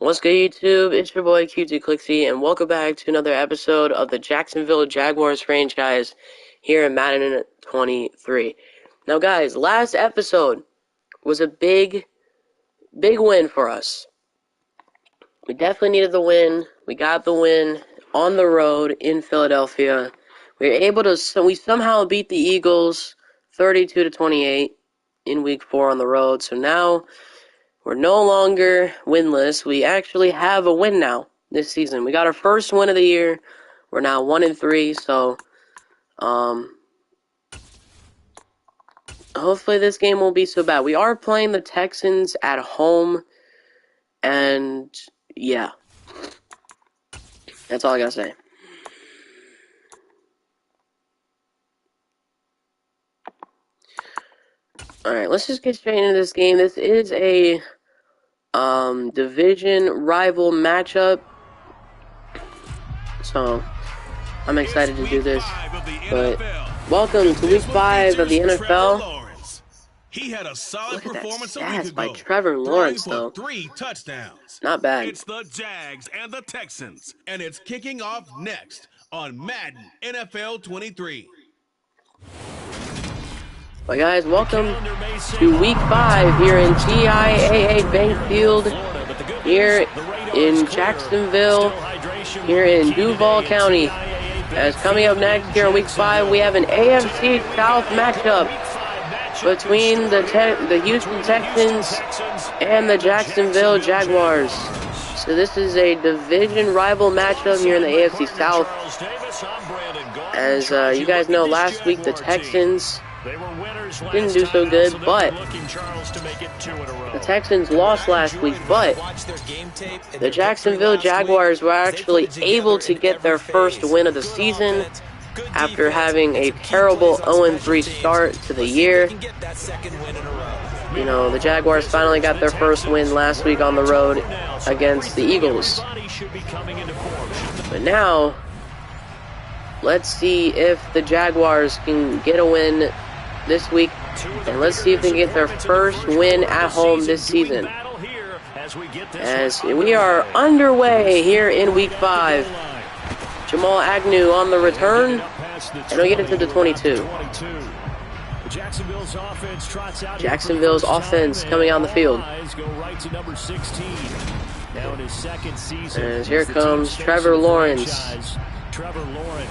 What's good, YouTube? It's your boy QT Clixy, and welcome back to another episode of the Jacksonville Jaguars franchise here in Madden 23. Now, guys, last episode was a big win for us. We definitely needed the win. We got the win on the road in Philadelphia. We were able to. We somehow beat the Eagles 32-28 in Week 4 on the road. So now we're no longer winless. We actually have a win now this season. We got our first win of the year. We're now 1-3, so hopefully this game won't be so bad. We are playing the Texans at home, and yeah. That's all I gotta say. Alright, let's just get straight into this game. This is a division rival matchup, so I'm excited to do this. But welcome to Week 5 of the NFL. He had a solid performance a week ago. By Trevor Lawrence, though. 3 touchdowns. Not bad. It's the Jags and the Texans, and it's kicking off next on Madden NFL 23. Well, guys, welcome to Week 5 here in TIAA Bank Field, here in Jacksonville, here in Duval County. As coming up next here in Week 5, we have an AFC South matchup between the Houston Texans and the Jacksonville Jaguars. So this is a division rival matchup here in the AFC South. As you guys know, last week the Texans didn't do so good, but the Texans lost last week, but the Jacksonville Jaguars were actually able to get their first win of the season after having a terrible 0-3 start to the year. You know, the Jaguars finally got their first win last week on the road against the Eagles. But now, let's see if the Jaguars can get a win this week, and let's see if they can get their first win at home this season. As we are underway here in Week 5. Jamal Agnew on the return, and he'll get it to the 22. Jacksonville's offense coming on the field. As here comes Trevor Lawrence.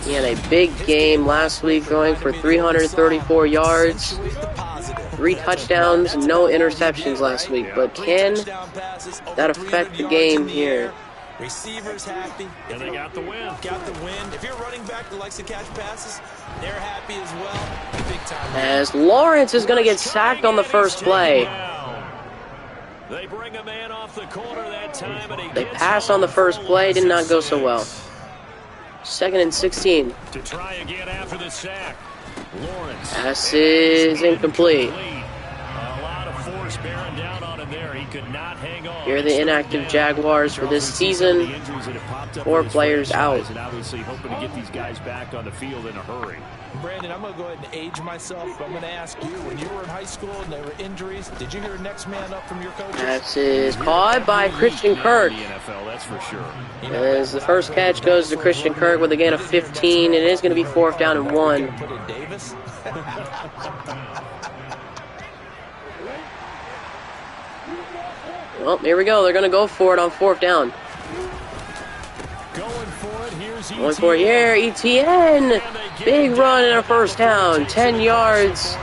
He had a big game last week, going for 334 yards, 3 touchdowns, no interceptions last week. But can that affect the game here? Receivers happy. And they got the win. If you're running back that likes to catch passes, they're happy as well. Big time. As Lawrence is going to get sacked on the first play. They bring a man off the corner that time, and they pass on the first play, did not go so well. 2nd and 16. To try again after the sack. Lawrence. Pass is incomplete. A lot of force bearing down on him there. He could not hang on. Here are the inactive Jaguars for this season. 4 players out. And obviously hoping to get these guys back on the field in a hurry. Brandon, I'm going to go ahead and age myself. I'm going to ask you, when you were in high school and there were injuries, did you hear next man up from your coaches? Pass is caught by Christian Kirk. The NFL, that's for sure. As the first catch goes to Christian Kirk with a gain of 15, it is going to be 4th down and 1. Put in Davis. Well, here we go. They're going to go for it on 4th down. Going for it here, Etienne. Big run in a first down. 10 yards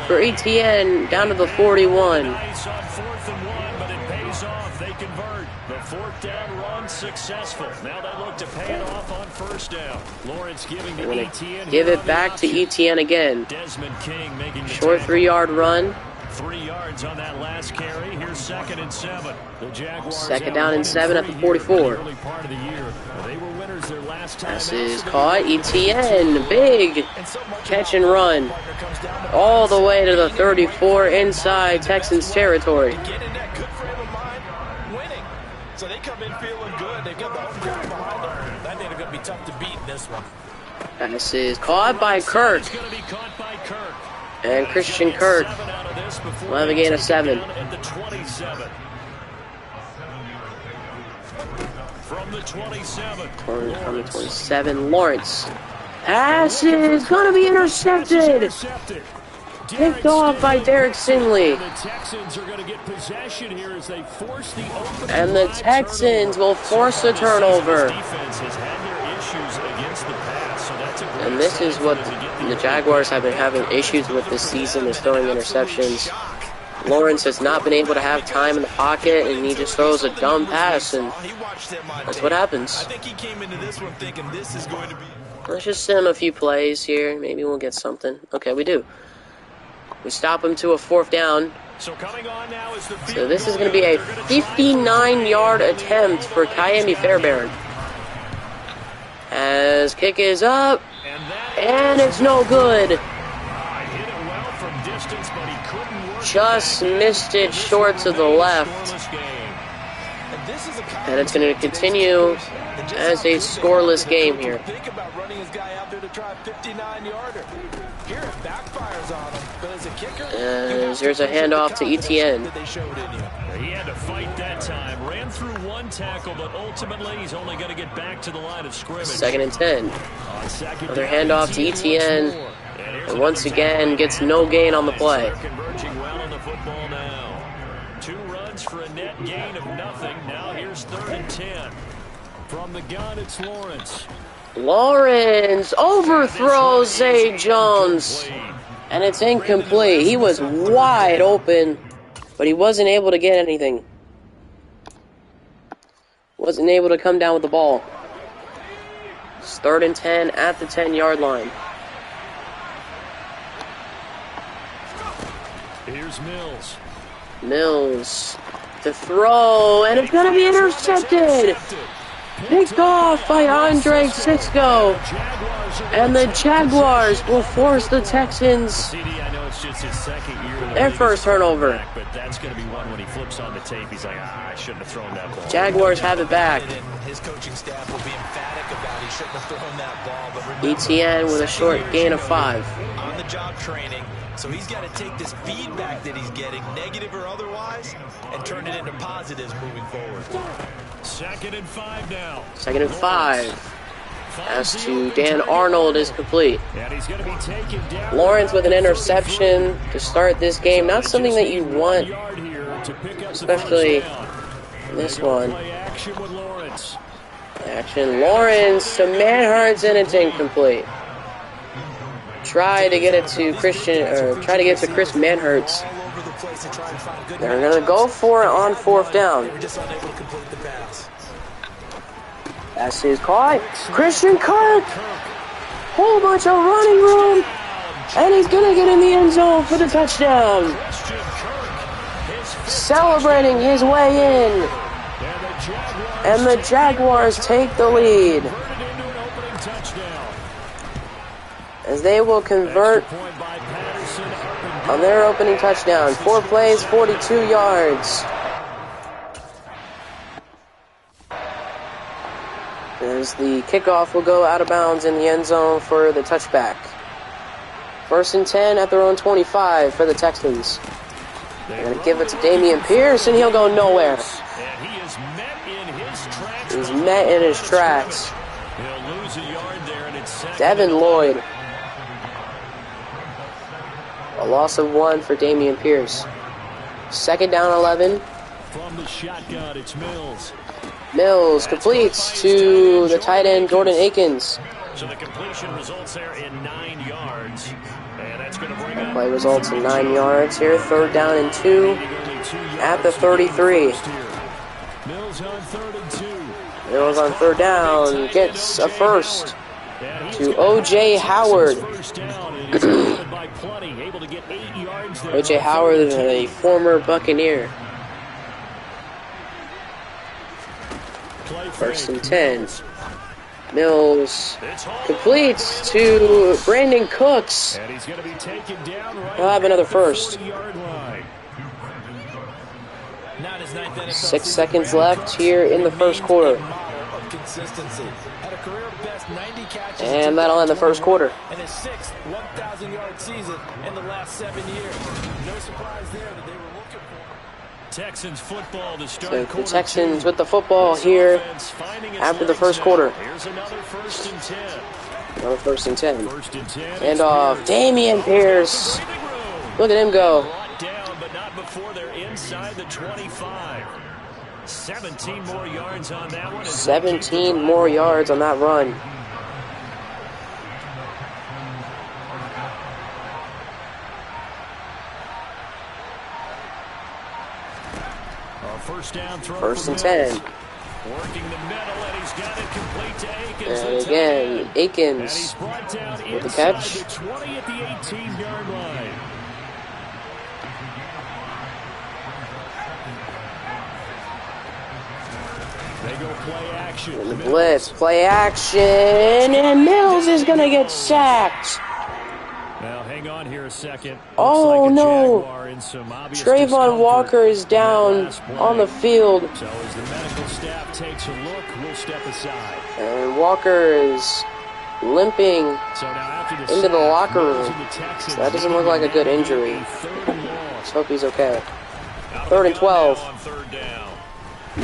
for Etienne down to the 41. Nice on 4th and 1, but it pays off. They convert. The 4th down run successful. Now they look to pay it off on 1st down. Lawrence giving to Etienne. Give it back to Etienne again. Desmond King making short 3-yard run. 3 yards on that last carry. Here's 2nd and 7. The Jaguars 2nd down and 7 at the 44. Part of the year. They were winners their last time. Pass is caught. Etienne, big catch and run all the way to the 34 inside Texans territory. Get in that good frame of mind, winning. So they come in feeling good. They've got the home crowd behind them. That ain't going to be tough to beat in this one. Pass is caught by Kirk. And Christian Kirk will have a gain of 7. From the 27. From the 27, Lawrence. Pass is going to be intercepted. Picked off by Derek Sinley. The Texans are going to get possession here as they force the opening. And the Texans will force a turnover. Defense has had their issues against the pass, so that's a great And this is what the Jaguars have been having issues with this season, is throwing interceptions. Lawrence has not been able to have time in the pocket, and he just throws a dumb pass, and that's what happens. I think he came into this one thinking this is going to be. Let's just send him a few plays here. Maybe we'll get something. Okay, we do. We stop him to a 4th down. So coming on now is the So this is going to be a 59-yard attempt for Kyemi Fairbairn. As kick is up, and it's no good. Just missed it short to the left. And it's going to continue as a scoreless game here. Think about running his guy out there to try a 59-yarder. Here it backfires on him, but as a kicker, there's a handoff to Etienne. He had to fight that time. Ran through one tackle, but ultimately he's only going to get back to the line of scrimmage. 2nd and 10. Another handoff to Etienne. And once again, gets no gain on the play. Converging well on the football now. 2 runs for a net gain of nothing. Now here's 3rd and 10. From the gun, it's Lawrence. Lawrence overthrows Zay Jones. And it's incomplete. He was wide open, but he wasn't able to get anything. Wasn't able to come down with the ball. It's 3rd and 10 at the 10-yard line. Here's Mills. Mills to throw, and it's going to be intercepted. Picked off by Andre Sisco. And the Jaguars will force the Texans their first turnover. But that's going to be one when he flips on the tape. He's like, I shouldn't have thrown that ball. Jaguars have it back. His coaching staff will be emphatic about he shouldn't have thrown that ball. But remember, Etienne with a short gain of 5. On the job training. So he's got to take this feedback that he's getting, negative or otherwise, and turn it into positives moving forward. 2nd and 5 now. 2nd and 5. Pass to Dan Arnold is complete. And he's going to be taken down. Lawrence with an interception to start this game. Not something that you want, especially in this one. Action. Lawrence to Manhurts, and it's incomplete. Try to get it to Chris Manhurts. They're going to go for it on 4th down. Pass is caught. Christian Kirk. Whole bunch of running room. And he's going to get in the end zone for the touchdown. Celebrating his way in. And the Jaguars take the lead, as they will convert on their opening touchdown. 4 plays, 42 yards. As the kickoff will go out of bounds in the end zone for the touchback. 1st and 10 at their own 25 for the Texans. They're going to give it to Dameon Pierce, and he'll go nowhere. He's met in his tracks. Devin Lloyd. A loss of 1 for Dameon Pierce. 2nd down 11. From the shotgun, it's Mills. Mills completes to the tight end, Jordan Akins. So the completion results there in 9 yards. And that's going to bring up. Play results in 9 yards here. 3rd down and 2 at the 33. Mills on 3rd and 2. Mills on 3rd down gets a first to O.J. Howard. O.J. Howard is a former Buccaneer. 1st and 10. Mills completes to Brandon Cooks. He'll have another first. 6 seconds left here in the first quarter. And that'll end the first quarter. And his 6th 1,000-yard season in the last 7 years. No surprise there that they were looking for. Texans football to start So the quarter Texans two. with the football here after the first quarter. Here's another 1st and 10. Another 1st and 10. 1st and 10. And off. Damian Pierce. Look at him go. Brought down, but not before they're inside the 25. 17 more yards on that one. 17 more yards on that run. First down throw. 1st and 10. Working the middle, and he's got it complete to Akins. And again, And Akins he's brought down with the inside catch. the 20 at the 18-yard line. They go play action. And the blitz, play action, and Mills is going to get sacked. Now, hang on here a second. Oh, Looks like a no. Jaguar in some obvious Trayvon discomfort Walker is in that down last play. on the field. So as the medical staff takes a look, we'll step aside. And Walker is limping So now after the into the sack, locker Mills room. and the Texans So that doesn't look like a good injury. a 3rd and long. Let's hope he's okay. Out of 3rd the and gun 12. now on 3rd down.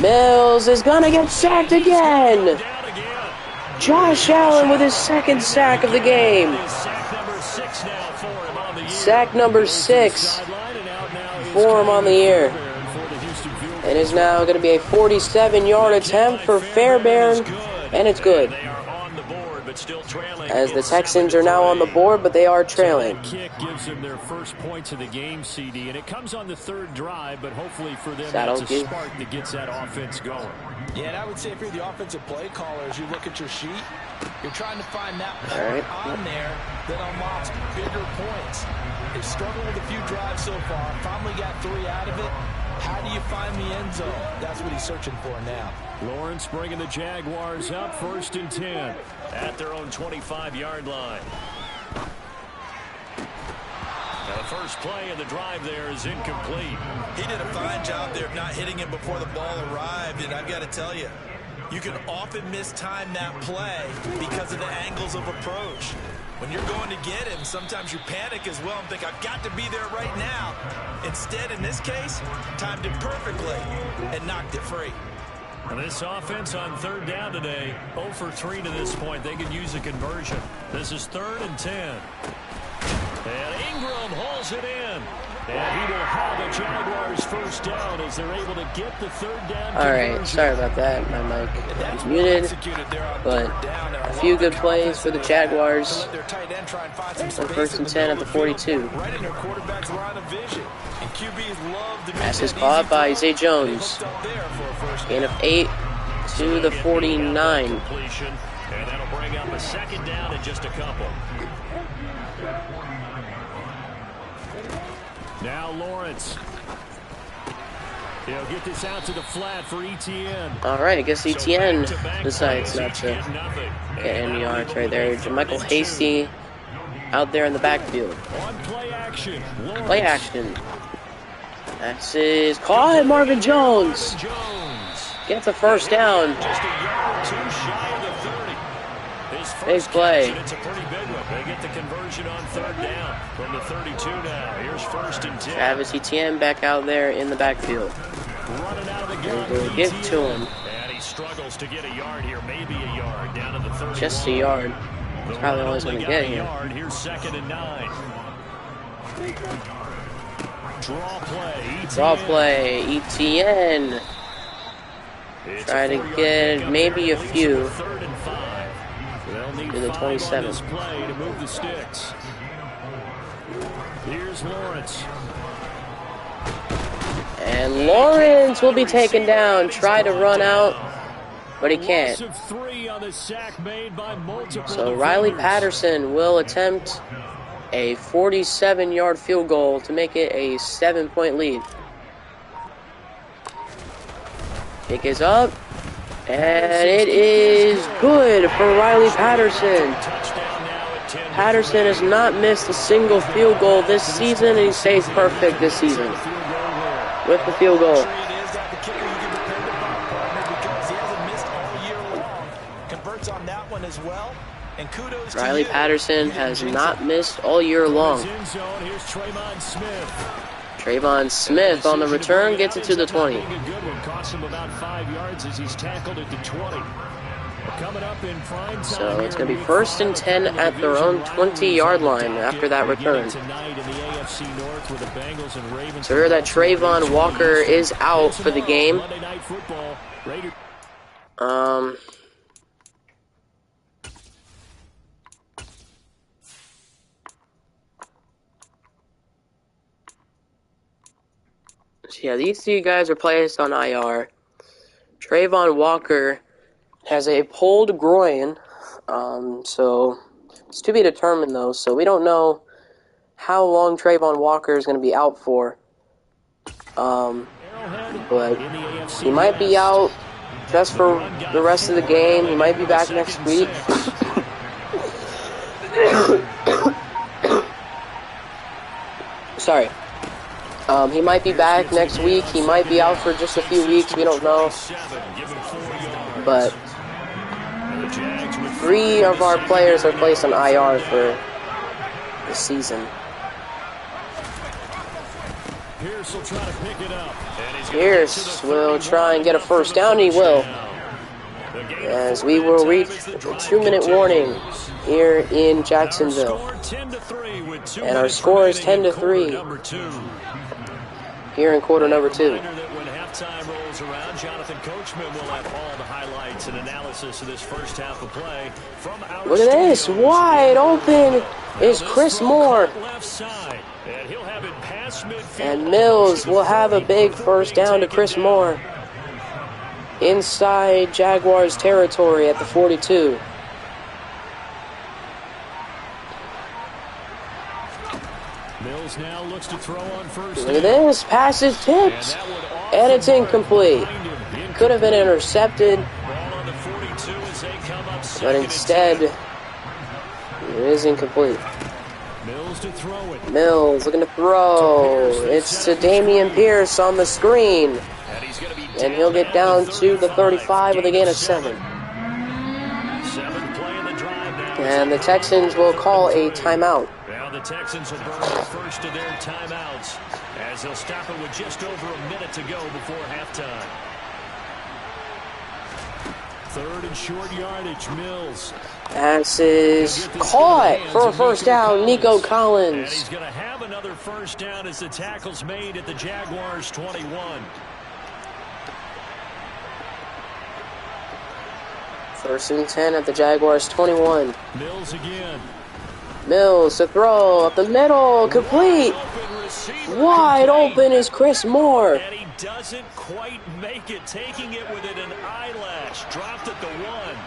Mills is going to get sacked again. Down again. Josh Allen with his 2nd sack of the game. It is sack number 6 now for him on the year. Sack number Goes to the 6 sideline, and out now is for him on the year. Fairbairn for the Houston field goal. And is now going to be a 47-yard attempt for Fairbairn, and it's good. They are on the board, but still trailing. As the It's Texans are now on the 7-3. board, but they are trailing. That kick gives them their first points of the game, CD, and it comes on the 3rd drive, but hopefully for them That'll that's a give- spark that gets that offense going. Yeah, and I would say if you're the offensive play caller, as you look at your sheet, you're trying to find that All right. point on there that unlocks bigger points. They've struggled with a few drives so far. Finally got 3 out of it. How do you find the end zone? That's what he's searching for now. Lawrence bringing the Jaguars up 1st and 10 at their own 25-yard line. Now the first play of the drive there is incomplete. He did a fine job there of not hitting him before the ball arrived, and I've got to tell you, you can often mistime that play because of the angles of approach. When you're going to get him, sometimes you panic as well and think, I've got to be there right now. Instead, in this case, timed it perfectly and knocked it free. And this offense on 3rd down today, 0 for 3 to this point. They could use a conversion. This is 3rd and 10. And Ingram hauls it in. And he will have a Jaguars first down as they're able to get the 3rd down All right, conversion. sorry about that. My mic is muted, but a few good plays for the Jaguars. Let their tight end try and find some So space 1st in and the 10 at middle the of field, 42. right in their quarterback's line of vision. And QBs love to make Pass is that caught easy by throw. Zay Jones. They hooked up there for a first Gain down. of 8 to the 49. Completion, and that'll bring up a 2nd down in just a couple. Now Lawrence. He'll get this out to the flat for Etienne. All right, I guess Etienne So back-to-back decides plays, not each to get nothing. get any yards right there. Michael Hasty out there in the backfield. On play action. Lawrence. Play action. That's his caught. Marvin Jones Jones. gets a first down. Just a yard or 2 shy of the 30. His Big first play. catch, and it's a pretty big one. They get the conversion on 3rd down from the 32 now. Here's 1st and 10. Travis Etienne back out there in the backfield. Running out of the gun. We'll give it to him. And he struggles to get a yard here, maybe a yard down to the 30. Just a yard. That's probably all he's going to get here. Yard. Here's 2nd and 9. Draw play. Draw play. Etienne. It's Try a to 4-yard get pickup maybe here, a leads few. to the 3rd and 5. They'll need To the 5 27. on this play to move the sticks. Here's Lawrence. And Lawrence will be taken down. Try to run out, but he can't. Loss of 3 on the sack made by multiple So Riley defenders. Patterson will attempt a 47-yard field goal to make it a 7-point lead. Kick is up, and it is good for Riley Patterson. Touchdown now at 10. Patterson has not missed a single field goal this season, and he stays perfect this season with the field goal. It is that the kicker you can depend upon, partner, because he hasn't missed all year long. Converts on that one as well. And kudos to Riley you. Patterson You didn't has jinx not it. missed all year long. End zone. Here's Tremont Smith. Trayvon Smith on the return gets it to the 20. A good one. Cost him about 5 yards as he's tackled it to 20. Coming up in prime time. So it's going to be 1st and 10 at their own 20-yard line after that return. So here that Trayvon Walker is out for the game. So yeah, these two guys are placed on IR. Trayvon Walker has a pulled groin, so it's to be determined though. So we don't know how long Trayvon Walker is going to be out for. But he might be out just for the rest of the game. He might be back next week. Sorry. He might be back next week. He might be out for just a few weeks. We don't know. But 3 of our players are placed on IR for the season. Pierce will try and get a first down. He will. As we will reach a 2-minute warning here in Jacksonville. And our score is 10-3 here in quarter number 2. Time rolls around, Jonathan Coachman will have all the highlights and analysis of this first half of play from our Look at this, wide open is Chris Moore. Left side, and he'll have it past midfield. And Mills will have a big first down to Chris Moore inside Jaguars territory at the 42. Mills now looks to throw on first. Look at this, pass is tipped. And it's incomplete. Could have been intercepted, but instead, it is incomplete. Mills looking to throw. It's to Dameon Pierce on the screen. And he'll get down to the 35 with a gain of 7. And the Texans will call a timeout. Now the Texans will burn the first of their timeouts, as they'll stop it with just over a minute to go before halftime. 3rd and short yardage, Mills. Pass is caught for a first down, Nico Collins. And he's going to have another first down as the tackle's made at the Jaguars 21. First and 10 at the Jaguars 21. Mills again. Mills to throw up the middle, complete. Wide open is Chris Moore. And he doesn't quite make it, taking it within an eyelash. Dropped at the 1.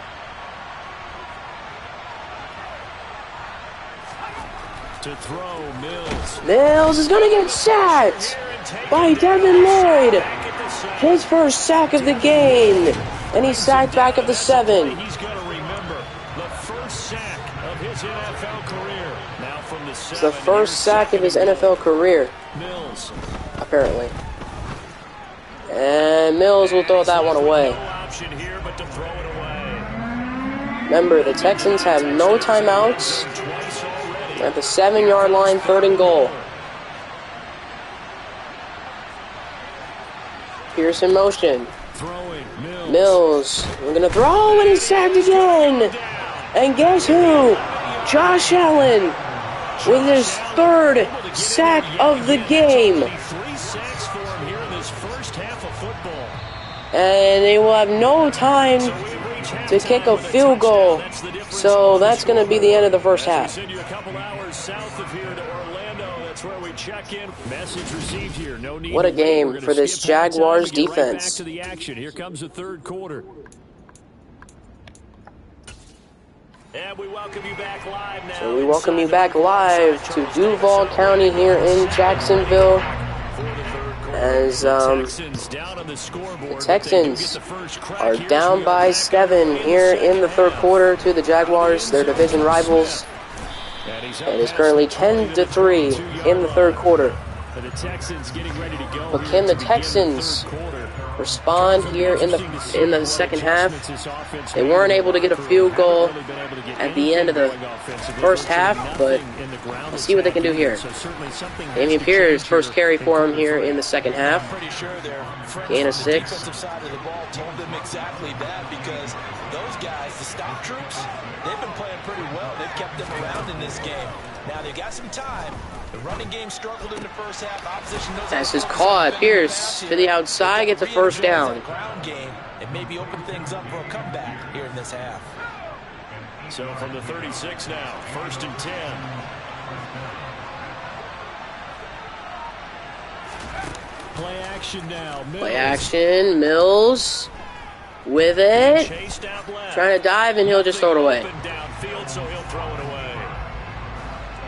To throw, Mills. Mills is going to get sacked by Devin Lloyd. His first sack of the game. And he's sacked back at the 7. He's going to remember the first sack of his NFL career. Now from the 7. It's the first sack of his NFL career. Mills. Apparently. And Mills will throw that one away. No option here but to throw it away. Remember, the Texans have no timeouts at the 7-yard line, 3rd and goal. Pierce in motion. Mills, we're going to throw, and he's sacked again. And guess who? Josh Allen with his 3rd sack of the game. 3 sacks for him here in this first half of football. And they will have no time to kick a field goal. So that's going to be the end of the first half. Send you a couple hours south of here to Orlando. That's where we check in. Message received here. No need. What a game for this Jaguars defense. Right back to the action. Here comes the 3rd quarter. And we welcome you back live now. So we welcome you back live to Duval County here in Jacksonville. As the Texans are down by 7 here in the 3rd quarter to the Jaguars, their division rivals. It is currently 10-3 in the 3rd quarter. But can the Texans respond here in the second half. They weren't able to get a field goal at the end of the first half, but let's see what they can do here. Damian Pierce, first carry for him here in the second half. Gain of 6. Told them exactly that, because those guys, the stop troops, they've been playing pretty well. They've kept them around in this game. Now they've got some time. The running game struggled in the first half. Opposition knows. Pass is caught. Pierce to the outside, gets a first down. Ground game and maybe open things up for a comeback here in this half. So from the 36 now, 1st and 10. Play action now. Mills. Play action. Mills with it. Trying to dive, and he'll just throw it away. Downfield, so he'll throw it away.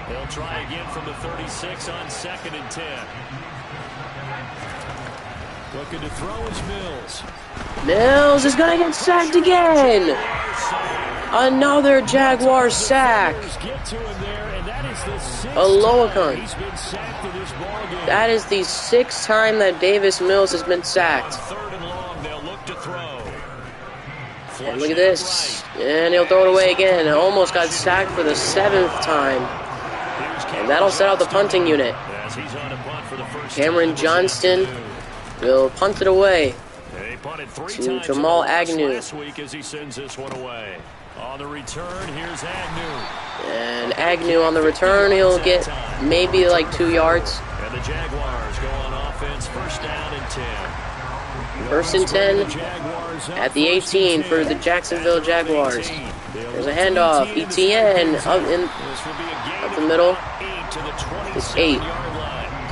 They'll try again from the 36 on 2nd and 10. Looking to throw is Mills. Mills is going to get sacked again. Another Jaguar sack. Aloakon. That is the 6th time that Davis Mills has been sacked. And look at this. And he'll throw it away again. Almost got sacked for the 7th time. And that'll set out the punting unit. Cameron Johnston will punt it away to Jamal Agnew. On the return, here's Agnew. And Agnew on the return, he'll get maybe like 2 yards. And the Jaguars go on offense, 1st down and 10. 1st and 10 at the 18 for the Jacksonville Jaguars. There's a handoff. ETN up the middle. It's 8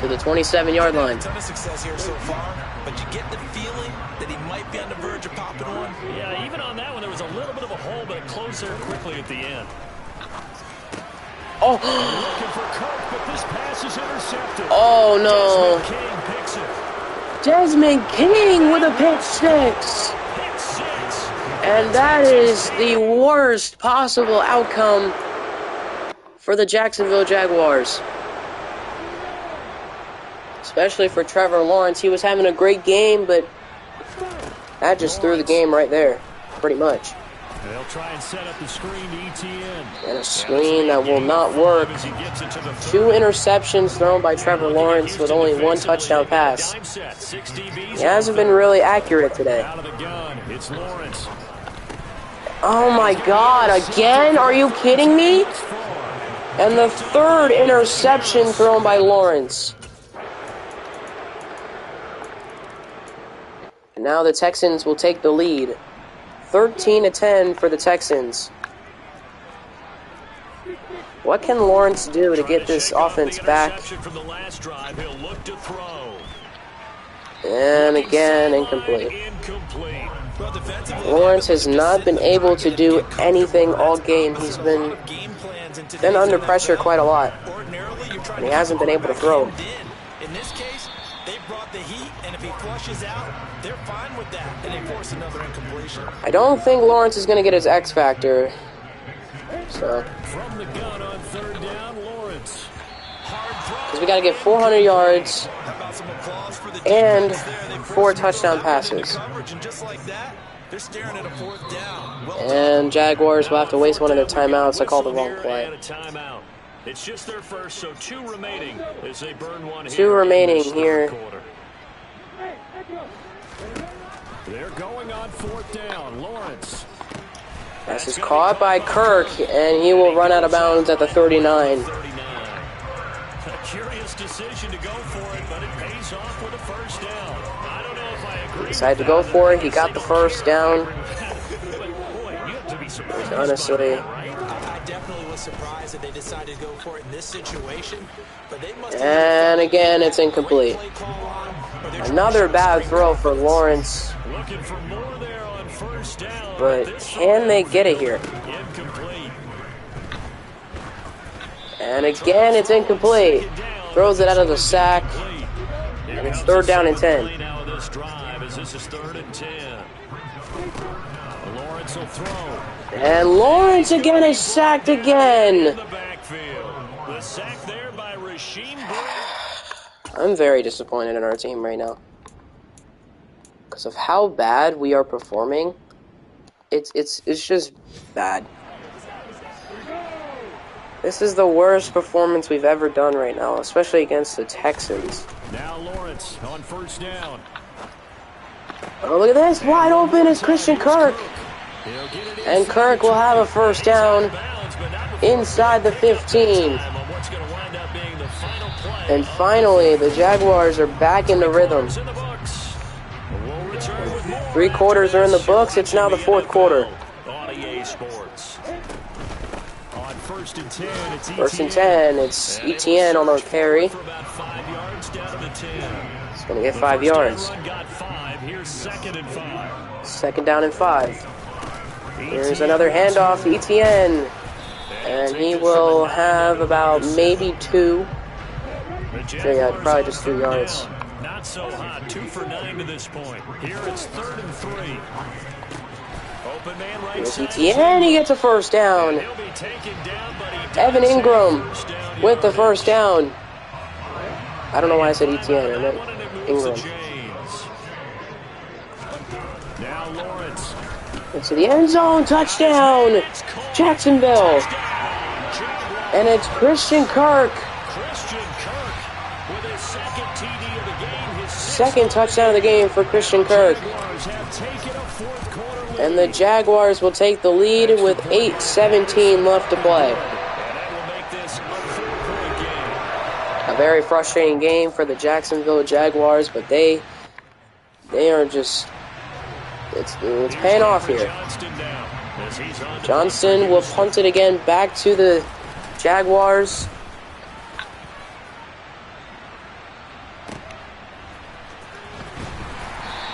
to the 27-yard line. A ton of success here so far, but you get the feeling that he might be on the verge of popping one. Yeah, even on that one, there was a little bit of a hole, but it closed there quickly at the end. Oh! Looking for Cook, but this pass is intercepted. Oh no! King picks it. Desmond King with a pick six. And that is the worst possible outcome for the Jacksonville Jaguars. Especially for Trevor Lawrence. He was having a great game, but that just threw the game right there, pretty much. They'll try and set up the screen to ETN. And a screen that will not work. 2 interceptions thrown by Trevor Lawrence with only 1 touchdown pass. He hasn't been really accurate today. Oh my God, again? Are you kidding me? And the 3rd interception thrown by Lawrence. And now the Texans will take the lead. 13-10 for the Texans. What can Lawrence do to get this offense back? And again, incomplete. Lawrence has not been able to do anything all game. He's been under pressure quite a lot. And he hasn't been able to throw. In this case, they brought the heat, and if he flushes out, they're fine with that, and they force another incompletion. I don't think Lawrence is going to get his X factor. So, from the gun on 3rd down, Lawrence. Because we got to get 400 yards and 4 touchdown passes. And Jaguars will have to waste one of their timeouts. I called the wrong play. It's just their first, so 2 remaining as they burn one. 2 remaining here. They're going on 4th down. Lawrence. Pass is caught by Kirk, and he will run out of bounds at the 39. A curious decision to go for it, but it pays off with a 1st down. I don't know if I agree. Decided to go for it. He got the 1st down. Honestly, I definitely was surprised that they decided to go for it in this situation. But they must and again, it's incomplete. Another bad throw for Lawrence. Looking for more there on 1st down. But can they get it here? Incomplete. And again, it's incomplete. Throws it out of the sack. And it's 3rd down and 10. Now this drive, as this is 3rd and 10. Lawrence will throw. And Lawrence again is sacked again. The sack there by Rasheem. I'm very disappointed in our team right now. because of how bad we are performing. It's just bad. This is the worst performance we've ever done right now, especially against the Texans. Now Lawrence on first down. Oh, look at this. Wide open is Christian Kirk. And Kirk will have a first down inside the 15. And finally, the Jaguars are back in the rhythm. 3 quarters are in the books. It's now the 4th quarter. First and 10, it's Etienne on the carry. He's going to get 5 yards. Second down and 5. Here's another handoff to Etienne. And he will have about maybe 2. So yeah, probably just 2 yards. Not so hot. 2 for 9 to this point. Here it's 3rd and 3. Open man right side. Etienne, he gets a first down. Evan Ingram with the first down. I don't know why I said Etienne. I meant Ingram. Now Lawrence. Into the end zone. Touchdown. Jacksonville. And it's Christian Kirk. With his second TD of the game. Second touchdown of the game for Christian Kirk. And the Jaguars will take the lead with 8:17 left to play. A very frustrating game for the Jacksonville Jaguars, but they are just it's paying off here. Johnston will punt it again back to the Jaguars.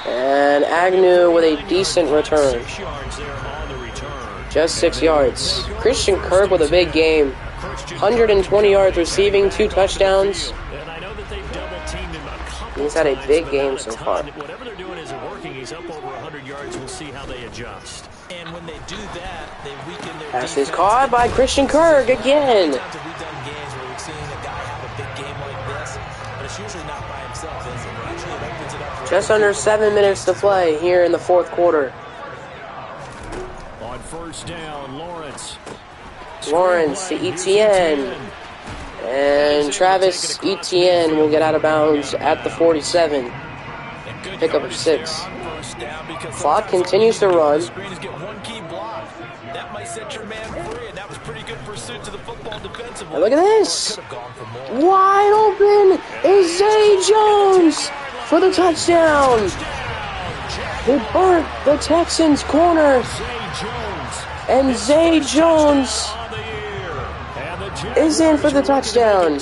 And Agnew with a decent return. Just 6 yards. Christian Kirk with a big game. 120 yards receiving, 2 touchdowns. He's had a big game so far. Whatever they're doing isn't working. He's up over 100 yards. We'll see how they adjust. And when they do that, they weaken their Pass is caught by Christian Kirk again. We've done games where we've seen a guy have a big game like this, but it's usually not by himself, is it? Usually it opens it up for Just under 7 minutes to play here in the 4th quarter. On first down, Lawrence to Etienne. And Travis Etienne will get out of bounds at the 47. Pickup of 6. Clock continues to run. And look at this. Wide open is Zay Jones for the touchdown. He burnt the Texans' corner. And Zay Jones is in for the touchdown.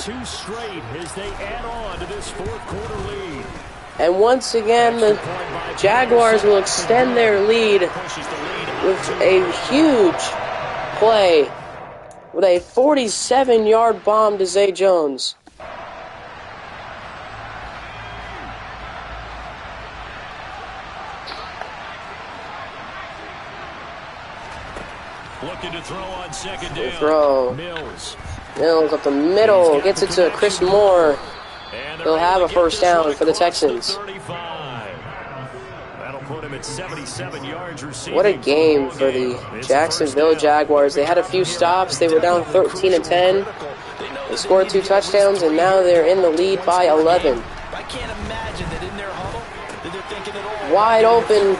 And once again, the Jaguars will extend their lead with a huge play with a 47-yard bomb to Zay Jones. Looking to throw on second down. Mills up the middle, gets it to Chris Moore. He'll have a first down for the Texans. What a game for the Jacksonville Jaguars. They had a few stops. They were down 13-10. They scored 2 touchdowns, and now they're in the lead by 11. Wide open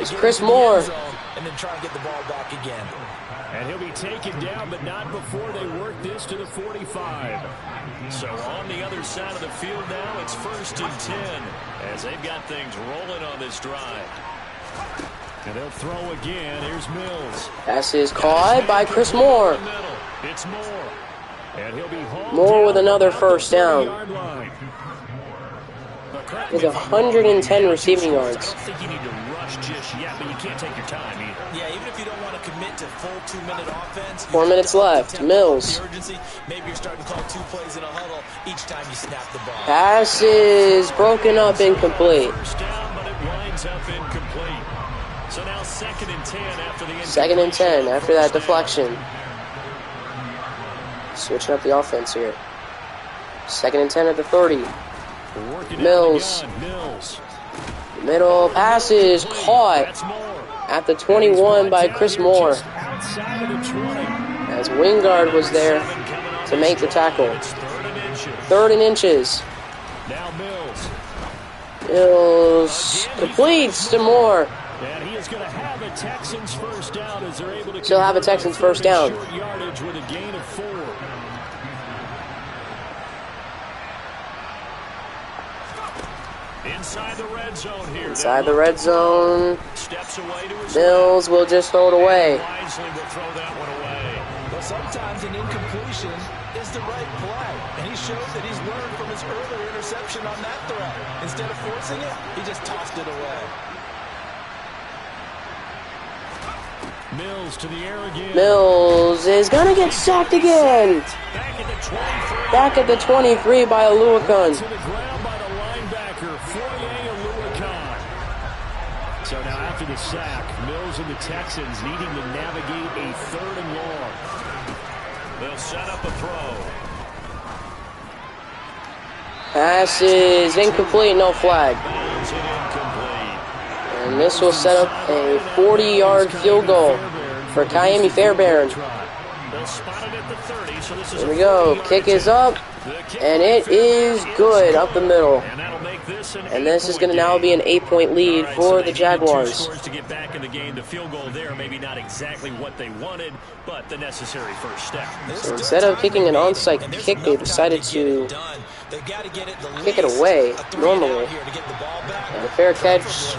is Chris Moore. And then try and get the ball back again. And he'll be taken down, but not before they work this to the 45. So on the other side of the field now, it's 1st and 10 as they've got things rolling on this drive. And they'll throw again. Here's Mills. Pass is caught by Chris Moore. It's Moore. And he'll be Moore with another first down. With 110 receiving yards. I don't think you need to rush just yet, but you can't take your time either. Yeah, even if you don't want to commit to full 2-minute offense. 4 minutes left. Mills. Maybe you're starting to call 2 plays in a huddle each time you snap the ball. Pass is broken up, incomplete. First down, but it winds up incomplete. So now 2nd and 10 after the 2nd and 10 after that deflection. Switching up the offense here. 2nd and 10 at the 30. Mills Middle pass is caught at the 21 by Chris Moore, as Wingard was there to make the tackle. 3rd and inches. Now Mills completes to Moore. And he is going to have a Texans first down as they're able to Still have a Texans first down. short yardage with a gain of 4. Inside the red zone here. Inside the red zone. Steps away to his Mills will just throw it away. wisely will throw that one away. But sometimes an incompletion is the right play. And he showed that he's learned from his earlier interception on that throw. Instead of forcing it, he just tossed it away. Mills to the air again. Mills is going to get sacked again. Back at the 23. Back at the 23 by Aluakun. To the ground by the linebacker, Fourier Aluakun. So now after the sack, Mills and the Texans needing to navigate a 3rd and long. They'll set up a throw. Pass is incomplete, no flag. Bounds it incomplete. And this will set up a 40-yard field goal for Kiami Fairbairn. They'll spot it at the 30, so this is Here we go. Kick is up, and it is good up the middle. And that'll make this an And this is going to now eight-point be an 8-point lead game. for So the they needed 2 Jaguars. scores to get back in the game. The field goal there, maybe not exactly what they wanted, but the necessary first step. So instead of kicking an onside kick, they decided to kick it away normally. And a fair catch,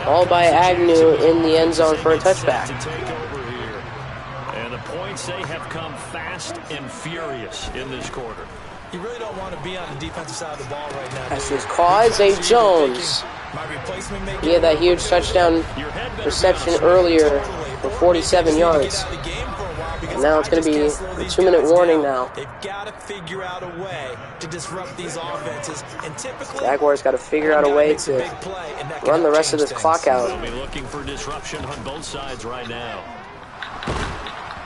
all by Agnew in the end zone for a touchback. To take over here. And the points, they have come fast and furious in this quarter. You really don't want to be on the defensive side of the ball right now. Pass is caught. Zay Jones. He had that huge touchdown reception earlier for 47 yards. And now it's going to be a 2-minute warning now. They've got to figure out a way to disrupt these offenses. And typically, Jaguars got to figure out a way to run the rest of this clock out. They'll be looking for disruption on both sides right now.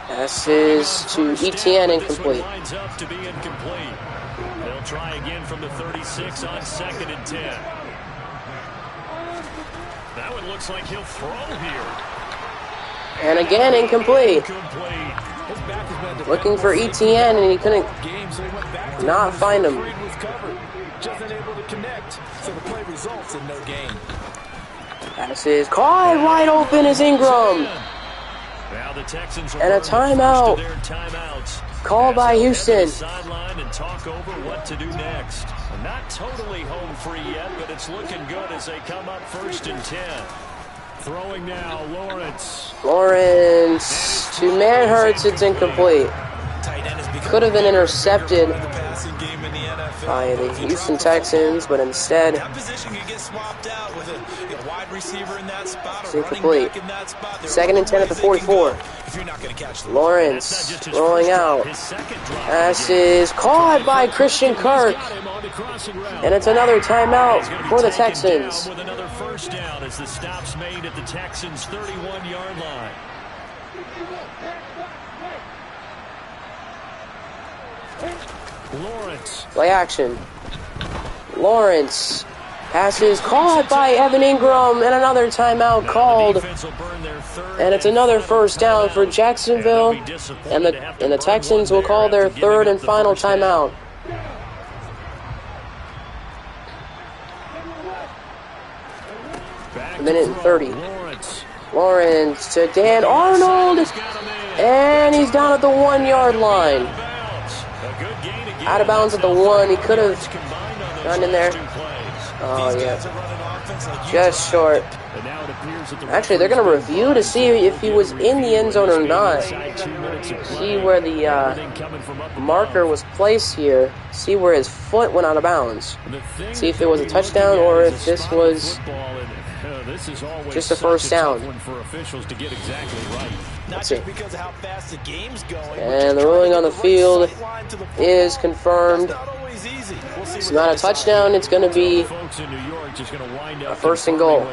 Pass is to ETN, incomplete. Lines up to be incomplete. They'll try again from the 36 on 2nd and 10. That one looks like he'll throw here. And again, incomplete. Looking for ETN, and he couldn't not find him. Just unable to connect, so the play results in no gain. Pass is caught wide open is Ingram. Now the Texans And a timeout called by Houston. Sideline and talk over what to do next. Not totally home free yet, but it's looking good as they come up 1st and 10. Throwing now, Lawrence. Lawrence to Manhurts, it's incomplete. Could have been intercepted by the Houston Texans, but instead it's incomplete. 2nd and 10 at the 44. Lawrence rolling out. Pass is caught by Christian Kirk. And it's another timeout for the Texans. With another first down as the stop's made at the Texans' 31-yard line. Lawrence. Play action. Lawrence. Passes caught by Evan Ingram, and another timeout called. And it's another first down for Jacksonville, and the Texans will call their 3rd and final timeout. A minute and 30. Lawrence to Dan Arnold, and he's down at the 1-yard line. Out of bounds at the 1. He could have gone in there. Oh, yeah. Just short. Actually, they're going to review to see if he was in the end zone or not. See where the marker was placed here. See where his foot went out of bounds. See if it was a touchdown or if this was just a first down. Let's see. And the ruling on the field is confirmed. It's not a touchdown. It's going to be a 1st and goal.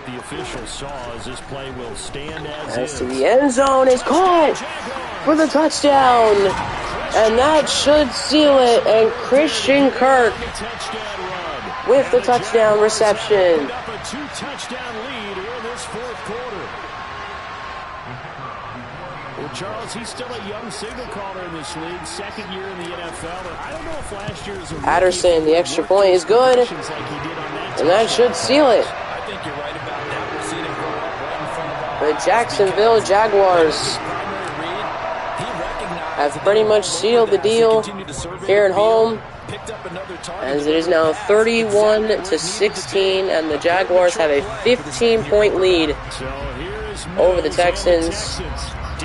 As to the end zone is caught for the touchdown. And that should seal it. And Christian Kirk with the touchdown reception. a 2-touchdown lead in this fourth quarter. Well, Charles, he's still a young signal caller in this league, second year in the NFL. But I don't know if last year was a Patterson, the extra point is good, and that should seal it. I think you're right about that. We'll see them grow up right in front of our The Jacksonville Jaguars have pretty much sealed the deal here at home, as it is now 31-16, and the Jaguars have a 15-point lead over the Texans,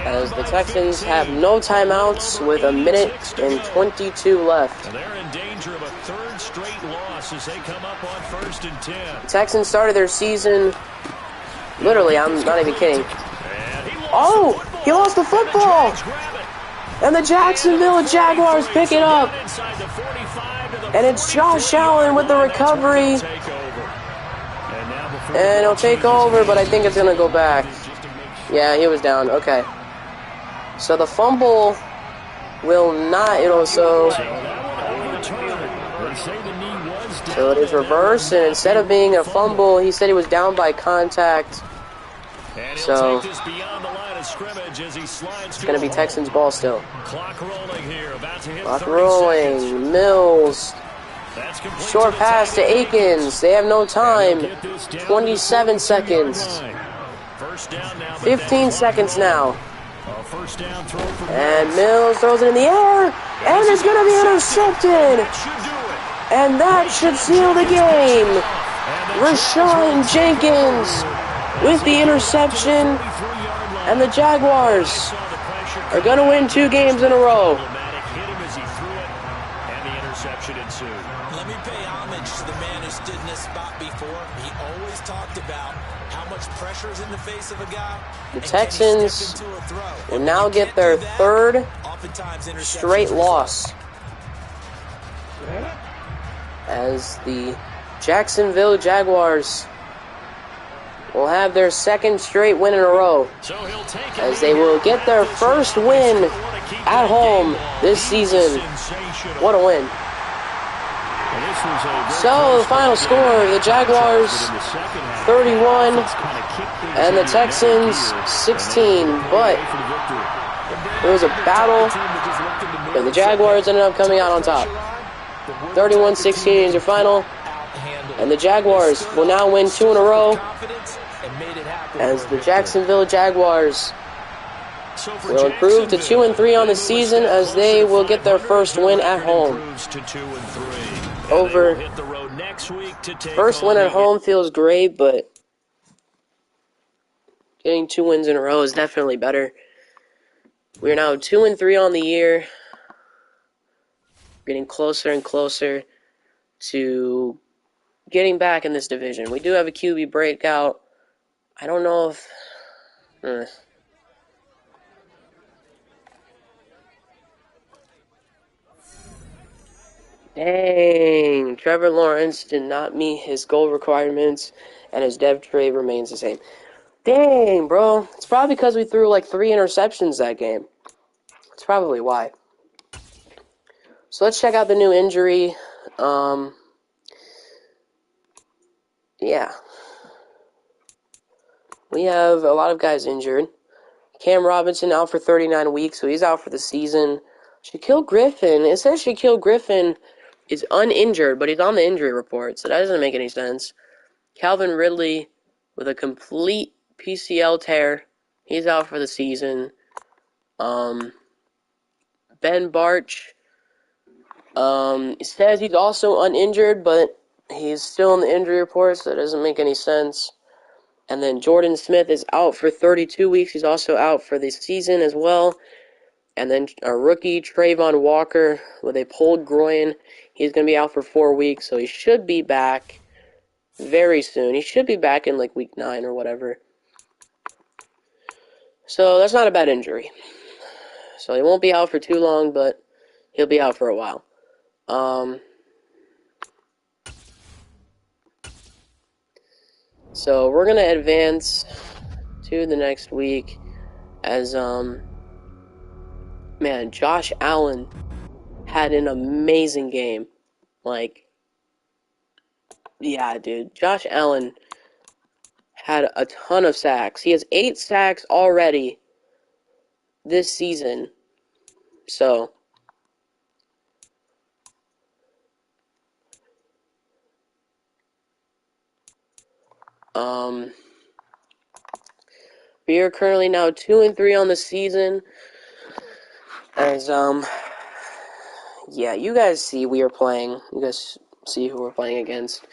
as the Texans have no timeouts with 1:22 left. They're in danger of a third straight loss as they come up on 1st and 10. The Texans started their season, literally, I'm not even kidding. Oh, he lost the football! And the Jacksonville Jaguars pick it up. And it's Josh Allen with the recovery. And he'll take over, but I think it's going to go back. Yeah, he was down. Okay. So the fumble will not, so it is reversed, and instead of being a fumble, he said he was down by contact. So it's going to be Texans ball still. Clock rolling here, about to hit Clock rolling. Mills. Short pass to Akins. They have no time. 27 seconds. 15 seconds now. And Mills throws it in the air. And it's going to be intercepted. And that should seal the game. Rashawn Jenkins with the interception. And the Jaguars are going to win 2 games in a row. Let me pay homage to the man who stood in this spot before. He always talked about how much pressure is in the face of a guy. The Texans will now get their 3rd straight loss, as the Jacksonville Jaguars will have their 2nd straight win in a row, as they will get their 1st win at home this season. What a win. So the final score, the Jaguars 31 and the Texans 16, but it was a battle, but the Jaguars ended up coming out on top. 31-16 is your final, and the Jaguars will now win 2 in a row, as the Jacksonville Jaguars will improve to 2-3 on the season, as they will get their 1st win at home. First win at home feels great, but getting 2 wins in a row is definitely better. We are now 2-3 on the year, getting closer and closer to getting back in this division. We do have a QB breakout. I don't know if... Dang, Trevor Lawrence did not meet his goal requirements, and his dev trade remains the same. Dang, bro. It's probably because we threw like 3 interceptions that game. That's probably why. So let's check out the new injury. Yeah. We have a lot of guys injured. Cam Robinson out for 39 weeks, so he's out for the season. Shaquille Griffin, it says Shaquille Griffin is uninjured, but he's on the injury report, so that doesn't make any sense. Calvin Ridley with a complete PCL tear. He's out for the season. Ben Barch, it says he's also uninjured, but he's still in the injury report, so that doesn't make any sense. And then Jordan Smith is out for 32 weeks. He's also out for the season as well. And then our rookie, Trayvon Walker, with a pulled groin. He's going to be out for 4 weeks, so he should be back very soon. He should be back in like week 9 or whatever. So that's not a bad injury. So he won't be out for too long, but he'll be out for a while. So we're going to advance to the next week as, man, Josh Allen had an amazing game. Like, yeah, dude. Josh Allen had a ton of sacks. He has 8 sacks already this season. So, we are currently now 2-3 on the season. As, yeah, you guys see we are playing. You guys see who we're playing against.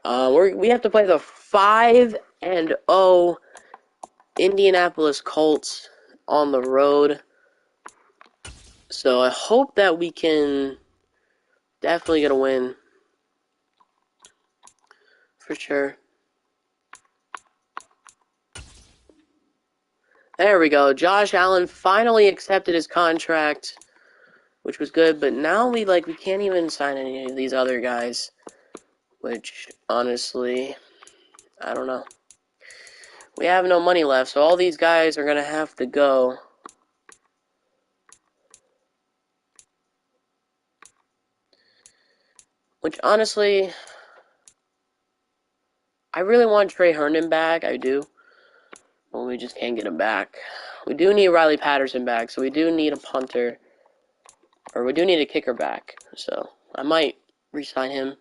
We have to play the 5-0 Indianapolis Colts on the road. So I hope that we can definitely get a win. For sure. There we go. Josh Allen finally accepted his contract, which was good, but now we can't even sign any of these other guys, which honestly, I don't know. We have no money left, so all these guys are going to have to go. Which honestly, I really want Trey Herndon back, I do. But we just can't get him back. We do need Riley Patterson back, so we do need a punter. Or we do need a kicker back, so I might re-sign him.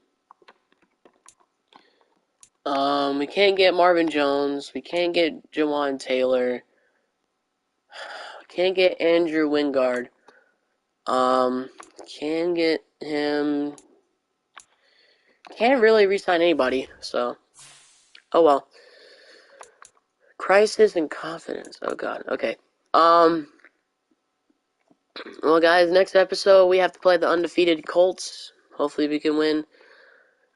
We can't get Marvin Jones. We can't get Jawan Taylor. We can't get Andrew Wingard. Can get him. Can't really re-sign anybody, so. Oh well. Crisis and confidence. Oh god. Okay. Well, guys, next episode we have to play the undefeated Colts. Hopefully we can win.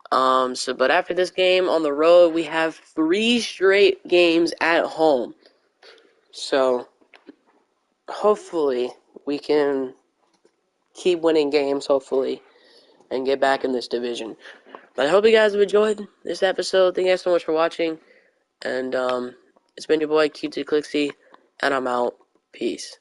But after this game on the road, we have 3 straight games at home. So, hopefully we can keep winning games, hopefully, and get back in this division. But I hope you guys have enjoyed this episode. Thank you guys so much for watching. And, it's been your boy, QT Clixy, and I'm out. Peace.